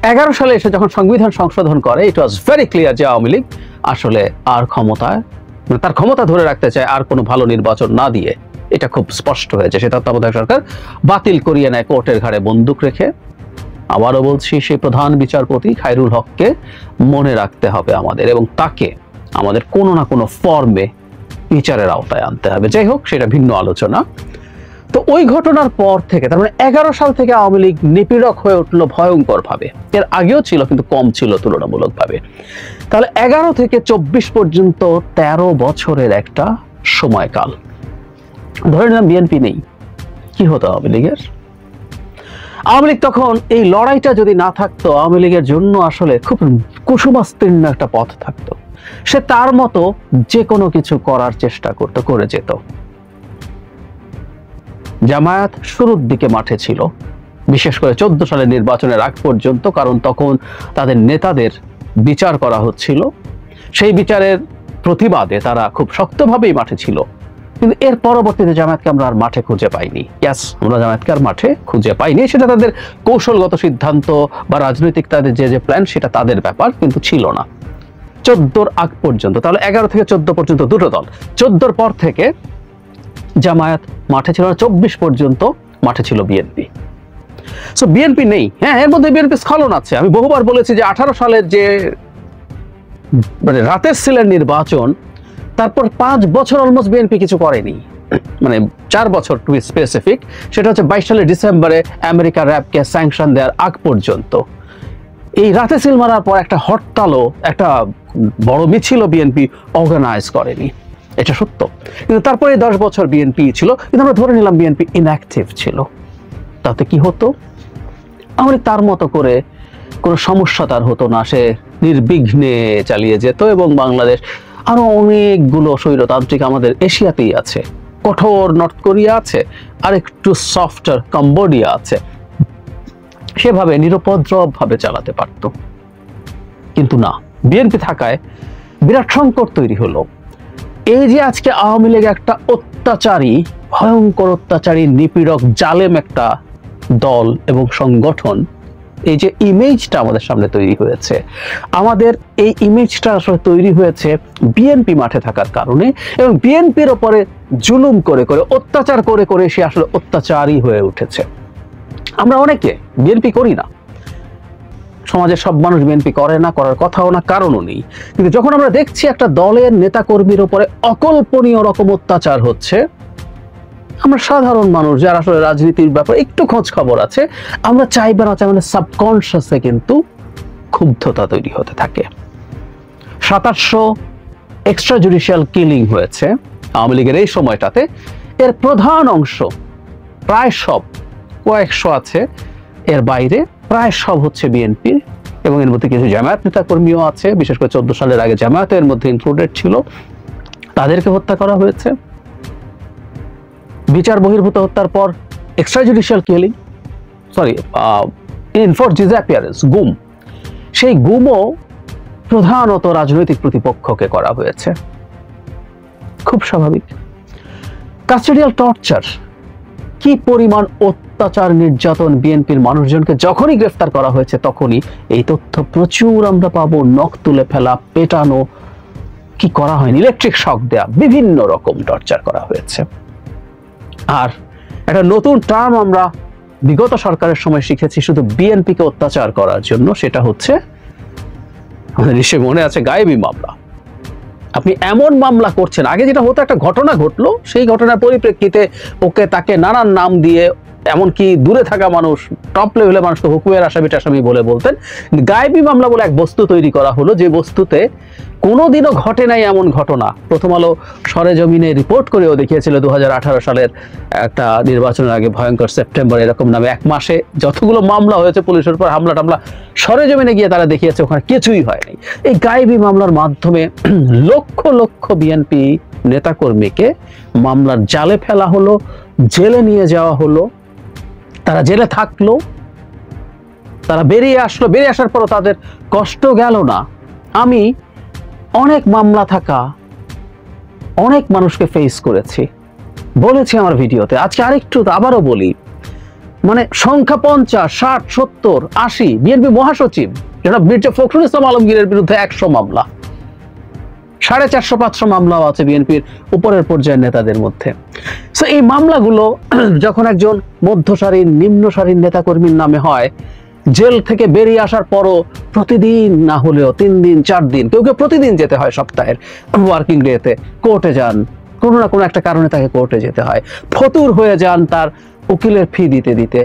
2011 সালে এসে যখন সংবিধান সংশোধন করে, ইট ওয়াজ ভেরি ক্লিয়ার যে আওয়ামী লীগ আসলে আর ক্ষমতায়, তার ক্ষমতা ধরে রাখতে চায় আর কোনো ভালো নির্বাচন না দিয়ে। এটা খুব স্পষ্ট হয়েছে। সে তত্ত্বাবধায়ক সরকার বাতিল করিয়ে নেয় কোর্টের ঘাড়ে বন্দুক রেখে। আবারও বলছি, সেই প্রধান বিচারপতি খায়রুল হককে মনে রাখতে হবে আমাদের, এবং তাকে আমাদের কোনো না কোনো ফর্মে বিচারের আওতায় আনতে হবে। যাই হোক, সেটা ভিন্ন আলোচনা। তো ওই ঘটনার পর থেকে, তার মানে 11 সাল থেকে আওয়ামী লীগ নিপীড়ক হয়ে উঠলো ভয়ঙ্কর ভাবে। এর আগেও ছিল, কিন্তু কম ছিল তুলনামূলক ভাবে। তাহলে 11 থেকে 24 পর্যন্ত 13 বছরের একটা সময়কাল। ধরে নিলাম বিএনপি নেই, কি হতো আওয়ামী লীগের? আওয়ামী লীগ তখন, এই লড়াইটা যদি না থাকতো, আওয়ামী লীগের জন্য আসলে খুব কুসুমাস্তীর্ণ একটা পথ থাকতো। সে তার মতো যে কোনো কিছু করার চেষ্টা করতো, করে যেত। জামায়াত শুরুর দিকে মাঠে ছিল, বিশেষ করে 14 সালের নির্বাচনের আগ পর্যন্ত, কারণ তখন তাদের নেতাদের বিচার করা হচ্ছিল। সেই বিচারের প্রতিবাদে তারা খুব শক্তভাবেই মাঠে ছিল। কিন্তু এর পরবর্তীতে জামায়াতকে আমরা আর মাঠে খুঁজে পাইনি। ইয়াস, আমরা জামায়াতকে আর মাঠে খুঁজে পাইনি। সেটা তাদের কৌশলগত সিদ্ধান্ত বা রাজনৈতিক তাদের যে প্ল্যান, সেটা তাদের ব্যাপার, কিন্তু ছিল না 14-র আগ পর্যন্ত। তাহলে 11 থেকে 14 পর্যন্ত দুটো দল। 14-র পর থেকে জামায়াত মাঠে ছিল না, 24 পর্যন্ত মাঠে ছিল বিএনপি। সো বিএনপি নেই। হ্যাঁ, এর মধ্যে বিএনপি স্খলন আছে। আমি বহুবার বলেছি যে 18 সালের যে মানে রাতের সিলের নির্বাচন, তারপর 5 বছর অলমোস্ট বিএনপি কিছু করেনি, মানে 4 বছর টু বি স্পেসিফিক। সেটা হচ্ছে 22 সালের ডিসেম্বরে আমেরিকার র্যাবকে স্যাংশন দেওয়ার আগ পর্যন্ত। এই রাতে সিল মারার পর একটা হরতালও, একটা বড় মিছিল বিএনপি অর্গানাইজ করেনি, এটা সত্য। কিন্তু তারপরে 10 বছর বিএনপি ছিল, কিন্তু আমরা ধরে নিলাম বিএনপি ইনঅ্যাক্টিভ ছিল। তাতে কি হতো? আমাদের তার মতো করে কোনো সমস্যা তার হতো না, সে নির্বিঘ্নে চালিয়ে যেত। এবং বাংলাদেশ আরো অনেকগুলো স্বৈরতান্ত্রিক আমাদের এশিয়াতেই আছে, কঠোর নর্থ কোরিয়া আছে, আর একটু সফটার কম্বোডিয়া আছে, সেভাবে নিরুপদ্রব ভাবে চালাতে পারত। কিন্তু না, বিএনপি থাকায় বিরাট সংকট তৈরি হলো। এই যে আজকে আওয়ামী লীগ একটা অত্যাচারী, ভয়ঙ্কর অত্যাচারী, নিপীড়ক, জালেম একটা দল এবং সংগঠন, এই যে ইমেজটা আমাদের সামনে তৈরি হয়েছে, আমাদের এই ইমেজটা আসলে তৈরি হয়েছে বিএনপি মাঠে থাকার কারণে। এবং বিএনপির ওপরে জুলুম করে করে, অত্যাচার করে করে সে আসলে অত্যাচারী হয়ে উঠেছে। আমরা অনেকে বিএনপি করি না, সমাজের সব মানুষ বিএনপি করে না, করার কথাও না, কারণও নেই। কিন্তু যখন আমরা দেখছি একটা দলের নেতাকর্মীর উপরে অকল্পনীয় রকম অত্যাচার হচ্ছে, আমরা সাধারণ মানুষ যারা আসলে রাজনীতির ব্যাপারে একটু খোঁজ খবর আছে, আমরা চাইবে না চাই মানে সাবকনশিয়াসে কিন্তু ক্ষুব্ধতা তৈরি হতে থাকে। 2700 এক্সট্রা জুডিশিয়াল কিলিং হয়েছে আওয়ামী লীগের এই সময়টাতে। এর প্রধান অংশ, প্রায় সব, কয়েকশো আছে এর বাইরে, প্রায় সব হচ্ছে বিএনপির। এবং এর মধ্যে কিছু জামায়াত নেতাকর্মীও আছে, বিশেষ করে 14 সালের আগে জামায়াত এর মধ্যে ইনক্লুডেড ছিল, তাদেরকে হত্যা করা হয়েছে। বিচার বহির্ভূত হত্যার পর extra judicial killing, enforced disappearance, গুম, সেই গুমও প্রধানত রাজনৈতিক প্রতিপক্ষকে করা হয়েছে, খুব স্বাভাবিক। কাস্টোডিয়াল টর্চার, কি পরিমাণ অত্যাচার, নির্যাতন বিএনপির মানুষজনকে যখনই গ্রেফতার করা হয়েছে তখনই এই তথ্য প্রচুর আমরা পাবো। নখ তুলে ফেলা, পেটানো, কি করা হয়নি, ইলেকট্রিক শক দেয়া, বিভিন্ন রকম টর্চার করা হয়েছে। আর একটা নতুন টার্ম আমরা বিগত সরকারের সময় শিখেছি শুধু বিএনপিকে অত্যাচার করার জন্য, সেটা হচ্ছে, আমাদের নিশ্চয়ই মনে আছে, গায়েবী মামলা। আপনি এমন মামলা করছেন, আগে যেটা হতো একটা ঘটনা ঘটলো, সেই ঘটনার পরিপ্রেক্ষিতে ওকে তাকে নানান নাম দিয়ে, এমনকি দূরে থাকা মানুষ, টপ লেভেলের মানুষকে হুকুমের আসামি টাসামি বলে বলতেন। গায়েবী মামলা বলে এক বস্তু তৈরি করা হলো, যে বস্তুতে কোনোদিনও ঘটে নাই এমন ঘটনা। প্রথম আলো সরেজমিনে রিপোর্ট করেও দেখিয়েছিল 2018 সালের একটা নির্বাচনের আগে ভয়ঙ্কর সেপ্টেম্বর এরকম নামে 1 মাসে যতগুলো মামলা হয়েছে পুলিশের উপর হামলা টামলা, সরেজমিনে গিয়ে তারা দেখিয়েছে ওখানে কিছুই হয়নি। এই গায়েবী মামলার মাধ্যমে লক্ষ লক্ষ বিএনপি নেতাকর্মীকে মামলার জালে ফেলা হলো, জেলে নিয়ে যাওয়া হলো, তারা জেলে থাকলো, তারা বেরিয়ে আসলো, বেরিয়ে আসার পরও তাদের কষ্ট গেল না। আমি অনেক মামলা থাকা অনেক মানুষকে ফেস করেছি, বলেছি আমার ভিডিওতে, আজকে আরেকটু আবারও বলি। মানে সংখ্যা 50, 60, 70, 80, বিএনপি মহাসচিব জনাব মির্জা ফখরুল ইসলাম আলমগীরের বিরুদ্ধে 100 মামলা, 450-500 মামলাও আছে বিএনপির উপরের পর্যায়ের নেতাদের মধ্যে। সো এই মামলাগুলো যখন একজন মধ্য সারির নিম্ন সারির নেতাকর্মীর নামে হয়, জেল থেকে বেরিয়ে আসার পরও প্রতিদিন না হলেও 3 দিন 4 দিন, কেউ কেউ প্রতিদিন যেতে হয় সপ্তাহের ওয়ার্কিং ডেতে, কোর্টে যান, কোনো না কোনো একটা কারণে তাকে কোর্টে যেতে হয়, ফতুর হয়ে যান তার উকিলের ফি দিতে দিতে।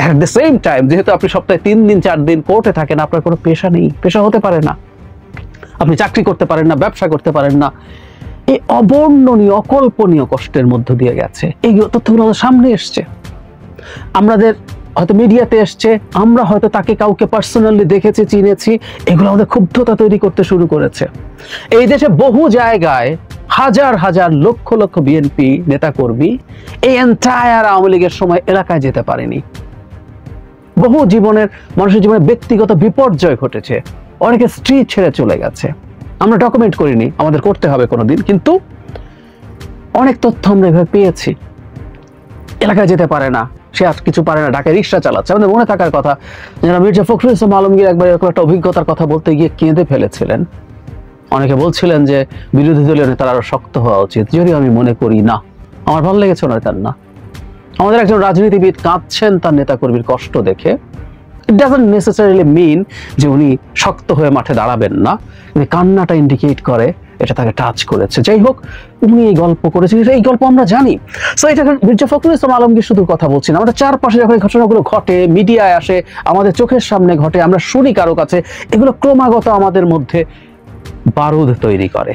অ্যাট দ্য সেম টাইম যেহেতু আপনি সপ্তাহে 3 দিন 4 দিন কোর্টে থাকেন, আপনার কোনো পেশা নেই, পেশা হতে পারে না, আপনি চাকরি করতে পারেন না, ব্যবসা করতে পারেন না। এই অবর্ণনীয় অকল্পনীয় কষ্টের মধ্য দিয়ে গেছে। এই তথ্যগুলো আমাদের সামনে এসছে, আমাদের হয়তো মিডিয়াতে এসছে, আমরা হয়তো তাকে কাউকে পার্সোনালি দেখেছি, চিনেছি, এগুলো আমাদের ক্ষুব্ধতা তৈরি করতে শুরু করেছে। এই দেশে বহু জায়গায় হাজার হাজার লক্ষ লক্ষ বিএনপি নেতাকর্মী এই এন্টায়ার আওয়ামী লীগের সময় এলাকায় যেতে পারেনি। বহু মানুষের জীবনে ব্যক্তিগত বিপর্যয় ঘটেছে, অনেকে স্ত্রী ছেড়ে চলে গেছে। আমরা ডকুমেন্ট করিনি, আমাদের করতে হবে কোনোদিন, কিন্তু অনেক তথ্য আমরা এভাবে পেয়েছি। এলাকায় যেতে পারে না, সে আর কিছু পারে না, ঢাকায় রিক্সা চালাচ্ছে। আমাদের মনে থাকার কথা, যারা মির্জা ফখরুল ইসলাম আলমগীর একবার এরকম একটা অভিজ্ঞতার কথা বলতে গিয়ে কেঁদে ফেলেছিলেন। অনেকে বলছিলেন যে বিরোধী দলীয় নেতারা আরো শক্ত হওয়া উচিত, যদিও আমি মনে করি না। আমার ভালো লেগেছে ওনার কান্না। আমাদের একজন রাজনীতিবিদ কাঁদছেন তার নেতাকর্মীর কষ্ট দেখে। ইট ডাজন্ট নেসেসারিলি মিন যে উনি শক্ত হয়ে মাঠে দাঁড়াবেন না, কিন্তু কান্নাটা ইন্ডিকেট করে এটা তাকে টাচ করেছে। যাই হোক, উনি এই গল্প করেছেন, এই গল্প আমরা জানি। সো এটা মির্জা ফখরুল ইসলাম আলমগীর শুধু কথা বলছি না, আমাদের চারপাশে যখন এই ঘটনাগুলো ঘটে, মিডিয়ায় আসে, আমাদের চোখের সামনে ঘটে, আমরা শুনি কারো কাছে, এগুলো ক্রমাগত আমাদের মধ্যে বারুদ তৈরি করে।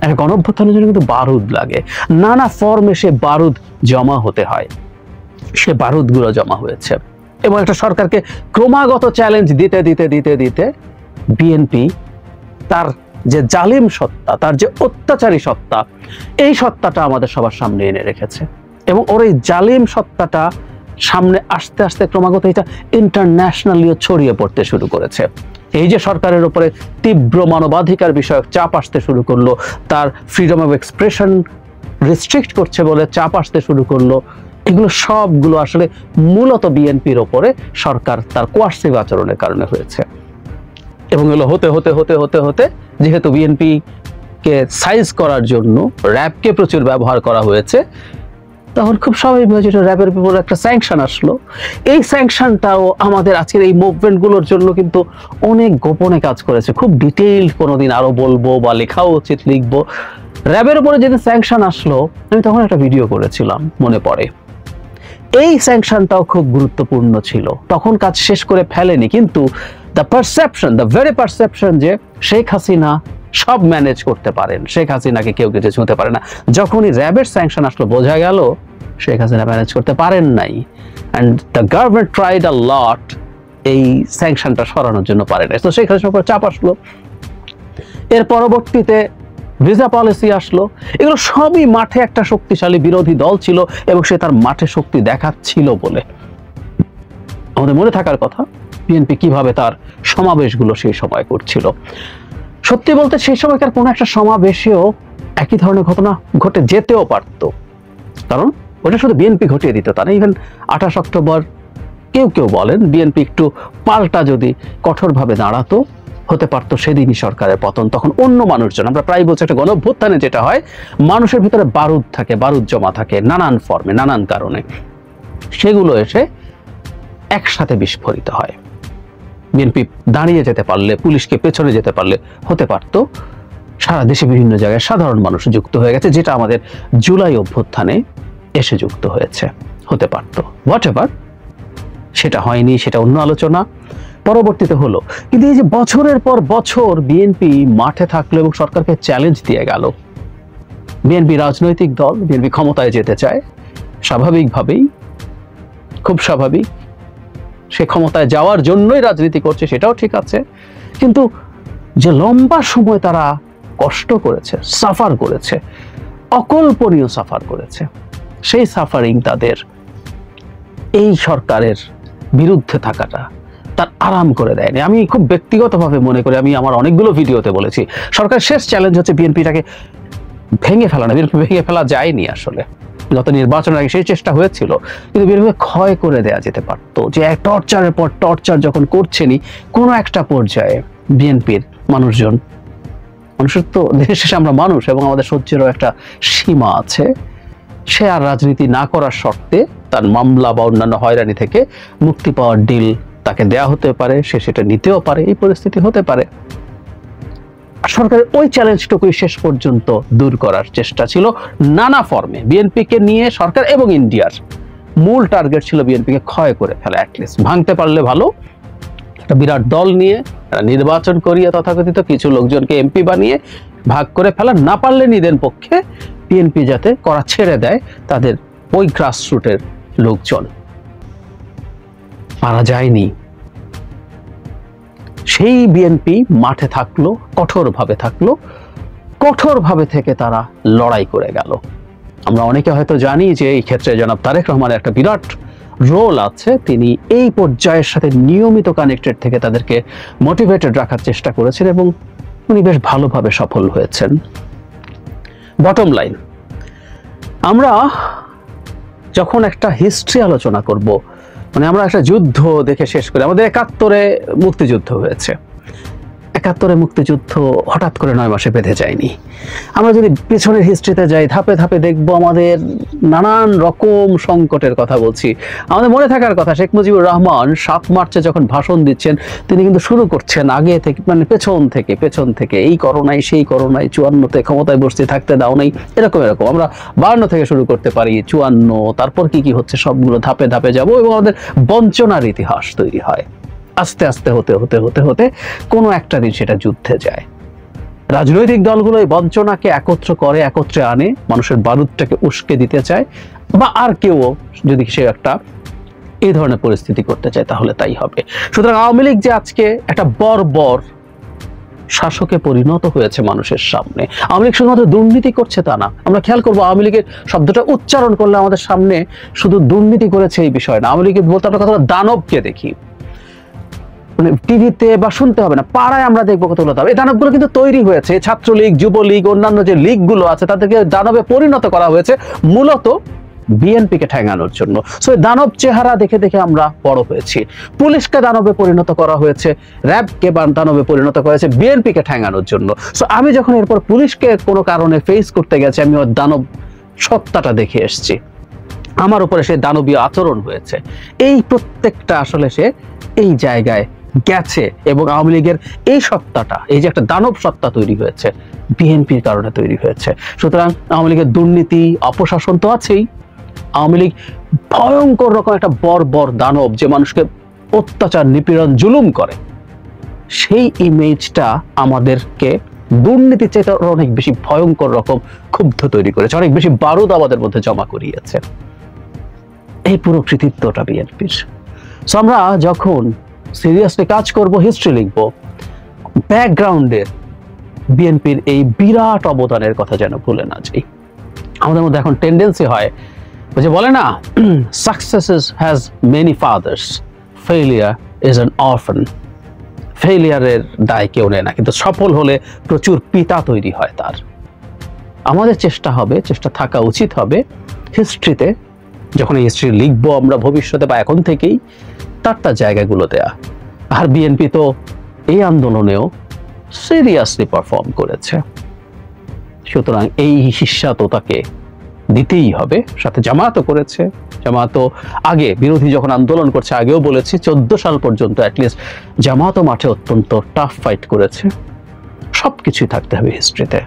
একটা গণঅভ্যুত্থানের জন্য কিন্তু বারুদ লাগে, নানা ফর্মে সে বারুদ জমা হতে হয়। সে বারুদগুলো জমা হয়েছে এবং একটা সরকারকে ক্রমাগত চ্যালেঞ্জ দিতে দিতে দিতে দিতে বিএনপি তার যে জালিম সত্তা, তার যে অত্যাচারী সত্তা, এই সত্তাটা আমাদের সবার সামনে এনে রেখেছে। এবং ওর এই জালিম সত্তাটা সামনে আস্তে আস্তে ক্রমাগত এটা ইন্টারন্যাশনালিও ছড়িয়ে পড়তে শুরু করেছে। এই যে সরকারের উপরে তীব্র মানবাধিকার বিষয়ক চাপ আসতে শুরু করলো, তার ফ্রিডম অফ এক্সপ্রেশন রেস্ট্রিক্ট করছে বলে চাপ আসতে শুরু করলো, এগুলো সবগুলো আসলে মূলত বিএনপির ওপরে সরকার তার কোয়ার্সিভ আচরণের কারণে হয়েছে। এবং এগুলো হতে হতে হতে হতে হতে যেহেতু বিএনপি কে সাইজ করার জন্য র্যাবকে প্রচুর ব্যবহার করা হয়েছে, তখন খুব স্বাভাবিকভাবে যেটা র্যাবের উপর একটা স্যাংশন আসলো। এই স্যাংশনটাও আমাদের আজকের এই মুভমেন্টগুলোর জন্য কিন্তু অনেক গোপনে কাজ করেছে। খুব ডিটেইলড কোনোদিন আরো বলবো বা লেখাও উচিত, লিখবো। র্যাবের উপরে যেদিন স্যাংশন আসলো, আমি তখন একটা ভিডিও করেছিলাম, মনে পড়ে। এই স্যাংশনটাও খুব গুরুত্বপূর্ণ ছিল, তখন কাজ শেষ করে ফেলেনি, কিন্তু দ্য ভেরি পারসেপশন যে শেখ হাসিনা সব ম্যানেজ করতে পারেন, শেখ হাসিনাকে কেউ কিছু ছুঁতে পারে না, যখনই র্যাবের স্যাংশন আসলো বোঝা গেল শেখ হাসিনা ম্যানেজ করতে পারেন নাই। And the government tried a lot এই স্যাংশনটা সরানোর জন্য পারে না। তো শেখ হাসিনার উপর চাপ আসলো, এর পরবর্তীতে ভিসা পলিসি আসলো। এগুলো সবই মাঠে একটা শক্তিশালী বিরোধী দল ছিল এবং সে তার মাঠে শক্তি দেখাচ্ছিল বলে আমাদের মনে থাকার কথা বিএনপি কিভাবে তার সমাবেশগুলো সেই সময় করছিল। সত্যি বলতে সেই সময়কার কোনো একটা সমাবেশেও একই ধরনের ঘটনা ঘটে যেতেও পারত, কারণ ওটা শুধু বিএনপি ঘটিয়ে দিত তা না। ইভেন 28 অক্টোবর কেউ কেউ বলেন বিএনপি একটু পাল্টা যদি কঠোরভাবে দাঁড়াতো, হতে পারতো সেদিনই সরকারের পতন। তখন অন্য মানুষজন, আমরা প্রায় বলছি একটা গণঅভ্যুত্থানে যেটা হয়, মানুষের ভিতরে বারুদ থাকে, বারুদ জমা থাকে নানান ফর্মে, নানান কারণে, সেগুলো এসে একসাথে বিস্ফোরিত হয়। বিএনপি দাঁড়িয়ে যেতে পারলে, পুলিশকে পেছনে যেতে পারলে হতে পারত সারা দেশে বিভিন্ন জায়গায় সাধারণ মানুষ যুক্ত হয়ে গেছে, যেটা আমাদের জুলাই অভ্যুত্থানে এসে যুক্ত হয়েছে, হতে পারত। হোয়াট এভার, সেটা হয়নি, সেটা অন্য আলোচনা, পরবর্তীতে হলো। কিন্তু এই যে বছরের পর বছর বিএনপি মাঠে থাকলো এবং সরকারকে চ্যালেঞ্জ দিয়ে গেল। বিএনপি রাজনৈতিক দল, বিএনপি ক্ষমতায় যেতে চায়, স্বাভাবিকভাবেই, খুব স্বাভাবিক, সে ক্ষমতায় যাওয়ার জন্যই রাজনীতি করছে, সেটাও ঠিক আছে। কিন্তু যে লম্বা সময় তারা কষ্ট করেছে, সাফার করেছে, অকল্পনীয় সাফার করেছে, সেই সাফারিং তাদের এই সরকারের বিরুদ্ধে থাকাটা তার আরাম করে দেয়নি। আমি খুব ব্যক্তিগতভাবে মনে করি, আমি আমার অনেকগুলো ভিডিওতে বলেছি, সরকারের শেষ চ্যালেঞ্জ হচ্ছে বিএনপিটাকে ভেঙে ফেলা না। বিএনপি ভেঙে ফেলা যায়নি আসলে, গত নির্বাচনের আগে সেই চেষ্টা হয়েছিল, কিন্তু বিএনপিকে ক্ষয় করে দেওয়া যেতে পারতো। যে টর্চারের পর টর্চার যখন করছেনই, কোনো একটা পর্যায়ে বিএনপির মানুষের তো দেশের শেষে আমরা মানুষ এবং আমাদের সহ্যেরও একটা সীমা আছে। সে আর রাজনীতি না করার শর্তে তার মামলা বা অন্যান্য হয়রানি থেকে মুক্তি পাওয়ার ডিল তাকে দেয়া হতে পারে, সে সেটা নিতেও পারে, এই পরিস্থিতি হতে পারে। সরকারের ওই চ্যালেঞ্জটুকুই শেষ পর্যন্ত দূর করার চেষ্টা ছিল নানা ফর্মে। বিএনপিকে নিয়ে সরকার এবং ইন্ডিয়ার মূল টার্গেট ছিল বিএনপিকে ক্ষয় করে ফেলা, অ্যাটলিস্ট ভাঙতে পারলে ভালো, একটা বিরাট দল নিয়ে নির্বাচন করিয়ে তথাকথিত কিছু লোকজনকে এমপি বানিয়ে ভাগ করে ফেলা, না পারলে নিদেন পক্ষে বিএনপি যাতে করা ছেড়ে দেয় তাদের ওই গ্রাসরুটের লোকজন। পারা যায়নি। সেই বিএনপি মাঠে থাকলো, কঠোরভাবে থেকে তারা লড়াই করে গেল। আমরা অনেকে হয়তো জানি যে এই ক্ষেত্রে জনাব তারেক রহমানের একটা বিরাট রোল আছে। তিনি এই পর্যায়ের সাথে নিয়মিত কানেক্টেড থেকে তাদেরকে মোটিভেটেড রাখার চেষ্টা করেছেন এবং উনি বেশ ভালোভাবে সফল হয়েছেন। বটম লাইন, আমরা যখন একটা হিস্ট্রি আলোচনা করব, মানে আমরা একটা যুদ্ধ দেখে শেষ করে, আমাদের 71-এ মুক্তিযুদ্ধ হয়েছে। 71-এ মুক্তিযুদ্ধ হঠাৎ করে 9 মাসে বেঁধে যায়নি। আমরা যদি পেছনের হিস্ট্রিতে যাই, ধাপে ধাপে দেখবো আমাদের নানান রকম সংকটের কথা বলছি। আমাদের মনে থাকার কথা, শেখ মুজিবুর রহমান 7 মার্চে যখন ভাষণ দিচ্ছেন, তিনি কিন্তু শুরু করছেন আগে থেকে, মানে পেছন থেকে এই করোনায় সেই করোনায়, 54-তে ক্ষমতায় বসতে থাকতে দাও নাই, এরকম। আমরা 52 থেকে শুরু করতে পারি, 54, তারপর কি হচ্ছে সবগুলো ধাপে ধাপে যাব এবং আমাদের বঞ্চনার ইতিহাস তৈরি হয়। আস্তে আস্তে হতে কোনো একটা দিন সেটা যুদ্ধে যায়। রাজনৈতিক দলগুলো এই বঞ্চনাকে একত্রে আনে, মানুষের বারুদটাকে উস্কে দিতে চায়, বা আর কেউ যদি সে একটা এই ধরনের পরিস্থিতি করতে চায় তাহলে তাই হবে। সুতরাং আওয়ামী লীগ যে আজকে একটা বর্বর শাসকে পরিণত হয়েছে মানুষের সামনে, আওয়ামী লীগ শুধুমাত্র দুর্নীতি করছে তা না। আমরা খেয়াল করবো, আওয়ামী লীগের শব্দটা উচ্চারণ করলে আমাদের সামনে শুধু দুর্নীতি করেছে এই বিষয় না। আওয়ামী লীগের বলতে আমরা কথা দানবকে দেখি, মানে টিভিতে বা শুনতে হবে না, পাড়ায় আমরা দেখবো কতগুলো দানব। এই দানবগুলো কিন্তু তৈরি হয়েছে ছাত্রলীগ, যুবলীগ, অন্যান্য যে লীগগুলো আছে তাদেরকে দানবে পরিণত করা হয়েছে মূলত বিএনপিকে ঠেঙানোর জন্য। সো দানব চেহারা দেখে আমরা বড় হয়েছি। পুলিশকে দানবে পরিণত করা হয়েছে, র্যাবকে দানবে পরিণত করেছে বিএনপিকে ঠেঙানোর জন্য। সো আমি যখন এরপর পুলিশকে কোনো কারণে ফেস করতে গেছি, আমি ওর দানব সত্তাটা দেখে এসেছি, আমার উপরে সে দানবীয় আচরণ হয়েছে। এই প্রত্যেকটা আসলে সে এই জায়গায় গেছে এবং আওয়ামী লীগের এই সত্তাটা, এই যে একটা দানব সত্তা তৈরি হয়েছে, বিএনপির কারণে তৈরি হয়েছে। সুতরাং আওয়ামী লীগের দুর্নীতি, অপশাসন তো আছেই। আওয়ামী লীগ ভয়ঙ্কর রকম একটা বর্বর দানব, যে মানুষকে অত্যাচার, নিপীড়ন, জুলুম করে, সেই ইমেজটা আমাদেরকে দুর্নীতির চেয়ে অনেক বেশি ভয়ঙ্কর রকম ক্ষুব্ধ তৈরি করেছে, অনেক বেশি বারুদ আমাদের মধ্যে জমা করিয়েছে। এই পুরো কৃতিত্বটা বিএনপির। সো আমরা যখন সিরিয়াসলি কাজ করব, হিস্ট্রি লিখবো, ব্যাকগ্রাউন্ডে বিএনপির এই বিরাট অবদানের কথা যেন ভুলে না যাই। আমাদের মধ্যে এখন টেন্ডেন্সি হয়, যে বলে না, success has many fathers, failure is an orphan. ফেইলিয়ারের দায় কেউ নেয় না, কিন্তু সফল হলে প্রচুর পিতা তৈরি হয় তার। আমাদের চেষ্টা থাকা উচিত হবে হিস্ট্রিতে, যখন এই হিস্ট্রি লিখবো আমরা ভবিষ্যতে বা এখন থেকেই, তার জায়গাগুলো দেয়া। আর বিএনপি তো এই আন্দোলনেও সিরিয়াসলি পারফর্ম করেছে, সুতরাং এই হিস্যা তো তাকে দিতেই হবে। সাথে জামায়াতও করেছে। জামায়াতও আগে বিরোধী যখন আন্দোলন করছে, আগেও বলেছি 14 সাল পর্যন্ত অ্যাটলিস্ট জামায়াতও মাঠে অত্যন্ত টাফ ফাইট করেছে। সবকিছুই থাকতে হবে হিস্ট্রিতে।